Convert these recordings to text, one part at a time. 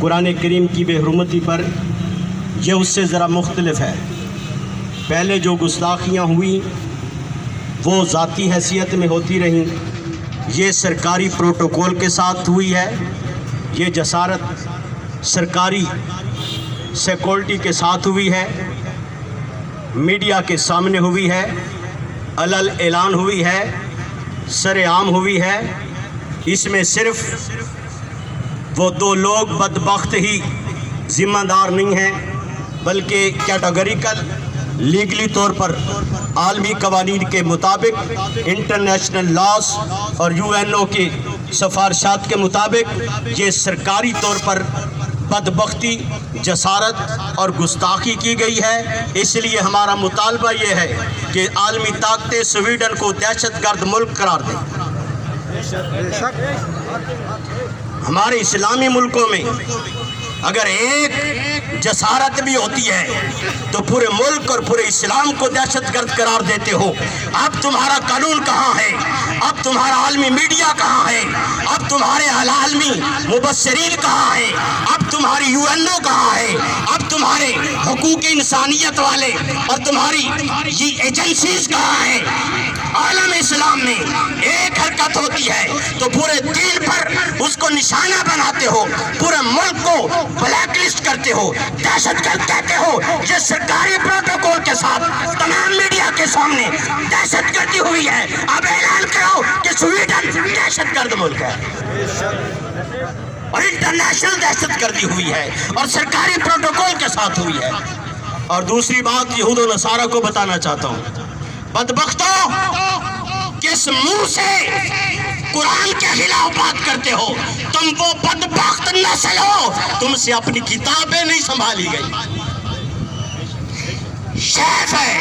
कुरान करीम की बेहुरमती पर यह उससे ज़रा मुख्तलिफ है। पहले जो गुस्ताखियाँ हुई वो ज़ाती हैसियत में होती रहीं, ये सरकारी प्रोटोकॉल के साथ हुई है। ये जसारत सरकारी सिक्योरिटी के साथ हुई है, मीडिया के सामने हुई है, अलल ऐलान हुई है, सरेआम हुई है। इसमें सिर्फ वो दो लोग बदबख्त ही ज़िम्मेदार नहीं हैं, बल्कि कैटेगरिकल लीगली तौर पर आलमी कवानीन के मुताबिक, इंटरनेशनल लॉस और यूएनओ की सिफारिशात के मुताबिक ये सरकारी तौर पर बदबख्ती, जसारत और गुस्ताखी की गई है। इसलिए हमारा मुतालबा ये है कि आलमी ताकतें स्वीडन को दहशतगर्द मुल्क करार दें। हमारे इस्लामी मुल्कों में अगर एक जसारत भी होती है तो पूरे मुल्क और पूरे इस्लाम को दहशतगर्द करार देते हो। अब तुम्हारा कानून कहाँ है? अब तुम्हारा आलमी मीडिया कहाँ है? अब तुम्हारे आलमी मुबस्सिरीन कहाँ है? अब तुम्हारी यूएनओ कहाँ है? अब तुम्हारे हुकूक इंसानियत वाले और तुम्हारी ये एजेंसीज कहाँ है? आलम इस्लाम में एक हरकत होती है तो पूरे दीन पर उसको निशाना बनाते हो, पूरे मुल्क को ब्लैक लिस्ट करते हो, दहशतगर्द कहते हो। ये सरकारी प्रोटोकॉल के साथ तमाम मीडिया के सामने दहशतगर्दी हुई है। अब ऐलान करो कि स्वीडन दहशतगर्द मुल्क है और इंटरनेशनल दहशतगर्दी हुई है और सरकारी प्रोटोकॉल के साथ हुई है। और दूसरी बात यहूद और नसारा को बताना चाहता हूँ, बदबख्तों, किस मुंह से कुरान के खिलाफ बात करते हो? तुम वो बदबख्त नस्ल हो, तुमसे अपनी किताबें नहीं संभाली गई। शेफ है,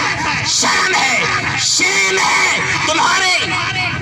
शान है, शेम है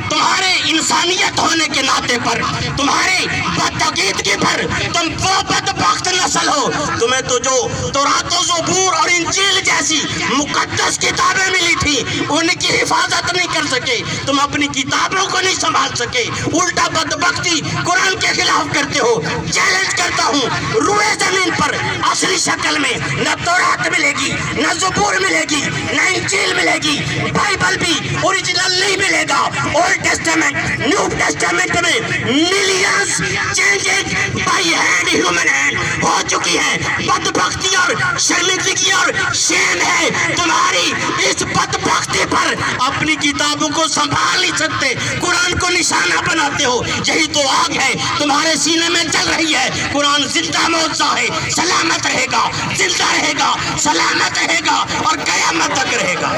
तुम्हारे इंसानियत होने के नाते पर, तुम्हारे बदअकीदगी पर तुम वो बदबख्त नस्ल हो। तुम्हें तो जो तौरात और ज़बूर और इंजील जैसी मुकद्दस किताबें मिली थी उनकी हिफाजत नहीं कर सके, तुम अपनी किताबों को नहीं संभाल सके, उल्टा बदबख्ती कुरान के खिलाफ करते हो। चैलेंज करता हूँ, रूए जमीन पर असली शक्ल में न तौरात मिलेगी, न ज़बूर मिलेगी, न इंजील मिलेगी, बाइबल भी ओरिजिनल नहीं मिलेगा। ओल्ड टेस्टामेंट, न्यू टेस्टामेंट में millions changes by hand, human hand हो चुकी है। बदबख्ती और शर्मिंदगी और शेम है तुम्हारी इस बदबख्ती पर। अपनी किताबों को संभाल नहीं सकते, कुरान को निशाना बनाते हो। यही तो आग है तुम्हारे सीने में जल रही है। कुरान जिंदा मौजूद है, सलामत रहेगा, जिंदा रहेगा, सलामत रहेगा और क़यामत तक रहेगा।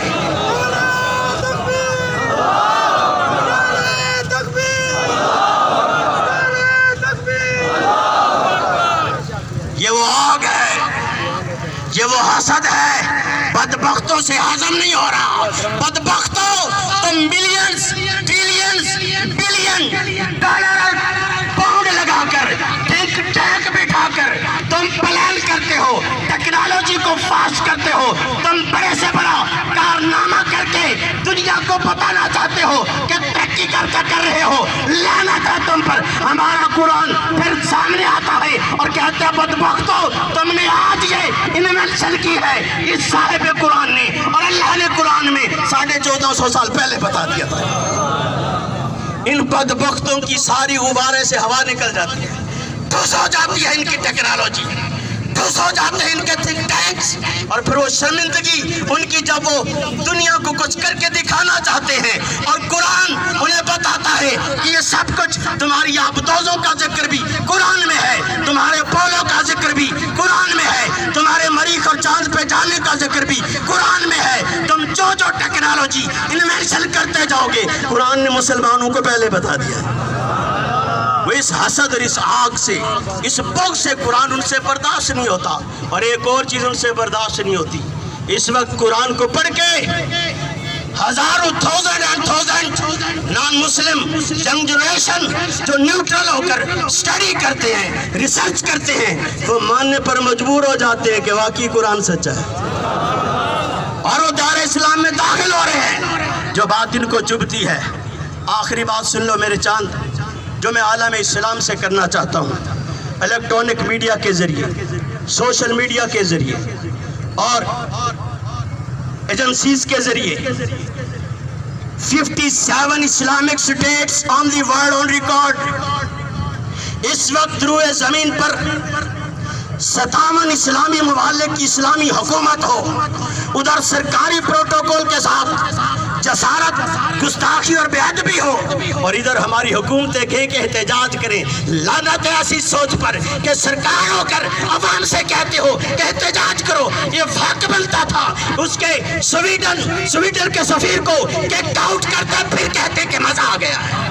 ये वो आग है, ये वो हसद है, बदबख्तों से हजम नहीं हो रहा। बदबख्तों, तुम millions, trillions, billion dollar pound लगाकर, थिंक टैंक बिठाकर तुम प्लान करते हो, टेक्नोलॉजी को फास्ट करते हो, तुम बड़े से बड़ा कारनामा करके दुनिया को बताना चाहते हो कि तरक्की कर रहे हो। लानत है तुम पर। हमारा कुरान फिर सामने आता है और कहते हैं बदबख्तों, तुमने आज ये इन्वेंशन की है इस साहिब कुरान ने, और अल्लाह ने कुरान में 1450 साल पहले बता दिया था। इन बदबख्तों की सारी गुब्बारे से हवा निकल जाती है, ठुस हो जाती है इनकी टेक्नोलॉजी, ठुस हो जाते हैं इनके थिंक टैंक्स, और फिर वो शर्मिंदगी उनकी जब वो दुनिया को कुछ करके दिखाना चाहते हैं और कुरान उन्हें बताता है कि ये सब कुछ तुम्हारी आबदोजों का जिक्र भी कुरान में है, तुम्हारे पोलों का जिक्र भी कुरान में है, तुम्हारे मरीख और चांद पे जाने का जिक्र भी कुरान में है। तुम जो जो टेक्नोलॉजी इन्वेंशन करते जाओगे, कुरान ने मुसलमानों को पहले बता दिया। वो इस हसद और इस आग से, इस बुग़्ज़ से कुरान उनसे बर्दाश्त नहीं होता। और एक और चीज़ उनसे बर्दाश्त नहीं होती, इस वक्त कुरान को पढ़ के हजारों thousand non Muslim young generation जो न्यूट्रल होकर स्टडी करते हैं, रिसर्च करते हैं, वो मानने पर मजबूर हो जाते हैं कि वाकई कुरान सच्चा है, और वो दार इस्लाम में दाखिल हो रहे हैं। जो बात इनको चुभती है, आखिरी बात सुन लो मेरे चांद, जो मैं आलम इस्लाम से करना चाहता हूँ। الیکٹرانک میڈیا کے ذریعے، سوشل میڈیا کے ذریعے اور ایجنسیز کے ذریعے 57 Islamic states on the world on record اس وقت روئے زمین پر 57 اسلامی ممالک کی اسلامی حکومت ہو، ادھر سرکاری پروٹوکول کے ساتھ جسارت، گستاخی اور بے ادبی ہو، اور ادھر ہماری حکومتیں کہیں کہ احتجاج کریں۔ لعنت ہے ایسی سوچ پر کہ سرکار ہو کر عوام سے کہتے ہو کہ احتجاج کرو۔ یہ حق بنتا تھا اس کے سویڈن کے سفیر کو کک آؤٹ کرتا، پھر کہتے کہ مزہ آ گیا ہے،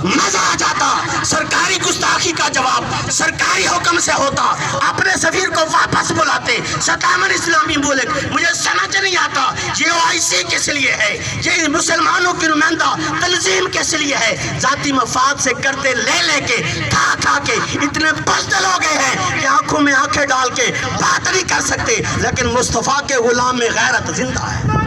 مزہ آ جاتا۔ سرکاری گستاخی کا جواب سرکاری حکم سے ہوتا، اپنے سفیر کو واپس بلاتے۔ 57 اسلامی ملک، مجھے سمجھ نہیں آتا یہ OIC کس لیے ہے، یہ مسلمانوں کی نمائندہ تنظیم کس لیے ہے؟ ذاتی مفاد سے کرتے لے کے کھا کے اتنے بزدل ہو گئے ہیں کہ آنکھوں میں آنکھیں ڈال کے بات نہیں کر سکتے، لیکن مصطفیٰ کے غلام میں غیرت زندہ ہے۔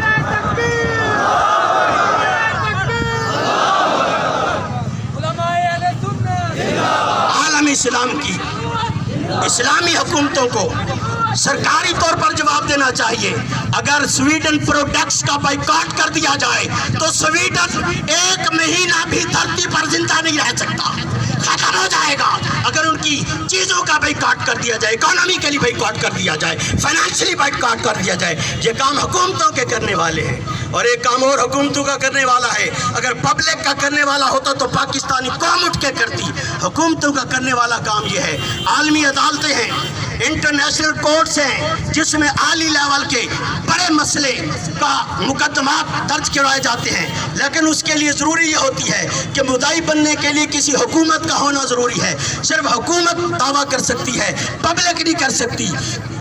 اسلام کی اسلامی حکومتوں کو سرکاری طور پر جواب دینا چاہیے۔ اگر سویڈن پروڈکٹس کا بائیکاٹ کر دیا جائے تو سویڈن 1 مہینہ بھی دھرتی پر زندہ نہیں رہ سکتا، ختم ہو جائے گا۔ اگر ان کی چیزوں کا بائیکاٹ کر دیا جائے، اکانومی کے لیے بائیکاٹ کر دیا جائے، فائنینشلی بائیکاٹ کر دیا جائے، یہ کام حکومتوں کے کرنے والے ہیں، اور ایک کام اور حکومتوں کا کرنے والا ہے۔ اگر پبلک کا کرنے والا ہوتا تو پاکستانی قوم اٹھ کے کرتی، حکومتوں کا کرنے والا کام یہ ہے۔ عالمی عدالتیں ہیں، انٹرنیشنل کورٹس ہیں جس میں عالی لیول کے بڑے مسئلے کا مقدمات درج کروائے جاتے ہیں، لیکن اس کے لیے ضروری یہ ہوتی ہے کہ مدعی بننے کے لیے کسی حکومت کا ہونا ضروری ہے۔ صرف حکومت دعویٰ کر سکتی ہے، پبلک نہیں کر سکتی۔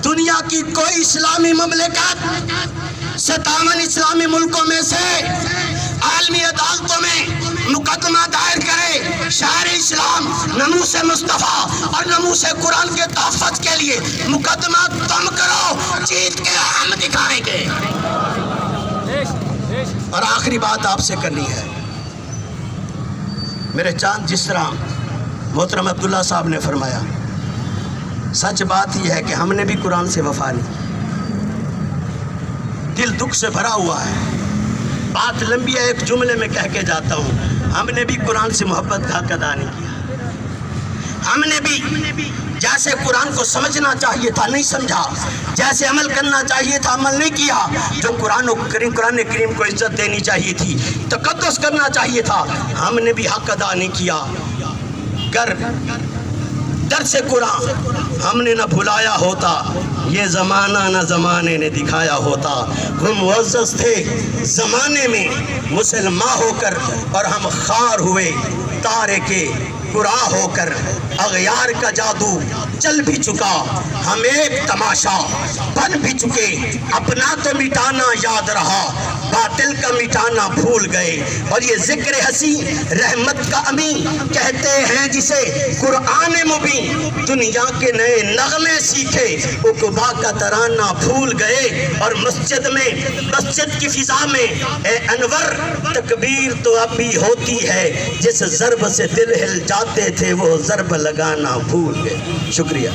دنیا کی کوئی اسلامی مملکت 57 اسلامی ملکوں میں سے عالمی عدالتوں میں مقدمہ دائر کرے شہر اسلام ناموس مصطفیٰ اور ناموس قرآن کے تحفظ کے لیے مقدمہ تم کرو، جیت کے ہم دکھائیں گے۔ اور آخری بات آپ سے کرنی ہے میرے چاند، جس طرح محترم عبداللہ صاحب نے فرمایا، سچ بات یہ ہے کہ ہم نے بھی قرآن سے وفا نہیں، دل دکھ سے بھرا ہوا ہے۔ بات لمبی ہے، ایک جملے میں کہہ کے جاتا ہوں، ہم نے بھی قرآن سے محبت کا حق ادا نہیں کیا۔ ہم نے بھی جیسے قرآن کو سمجھنا چاہیے تھا نہیں سمجھا، جیسے عمل کرنا چاہیے تھا عمل نہیں کیا، جو قرآن کریم کو عزت دینی چاہیے تھی، تقدس کرنا چاہیے تھا، ہم نے بھی حق ادا نہیں کیا۔ گر درس قرآن ہم نے نہ بھلایا ہوتا، یہ زمانہ نہ زمانے نے دکھایا ہوتا۔ ہم معزز تھے زمانے میں مسلمان ہو کر، اور ہم خار ہوئے تارے کے قرآن ہو کر۔ اغیار کا جادو چل بھی چکا، ہم ایک تماشا بن بھی چکے، اپنا تو مٹانا یاد رہا، باطل کا مٹانا بھول گئے۔ اور یہ ذکر ہنسی رحمت کا امین کہتے ہیں جسے قرآن مبین، دنیا کے نئے نغمے سیکھے، عقبہ کا ترانہ بھول گئے۔ اور مسجد کی فضا میں اے انور، تکبیر تو اب بھی ہوتی ہے، جس ضرب سے دل ہل جاتے تھے وہ ضرب لگانا بھول گئے۔ شکریہ۔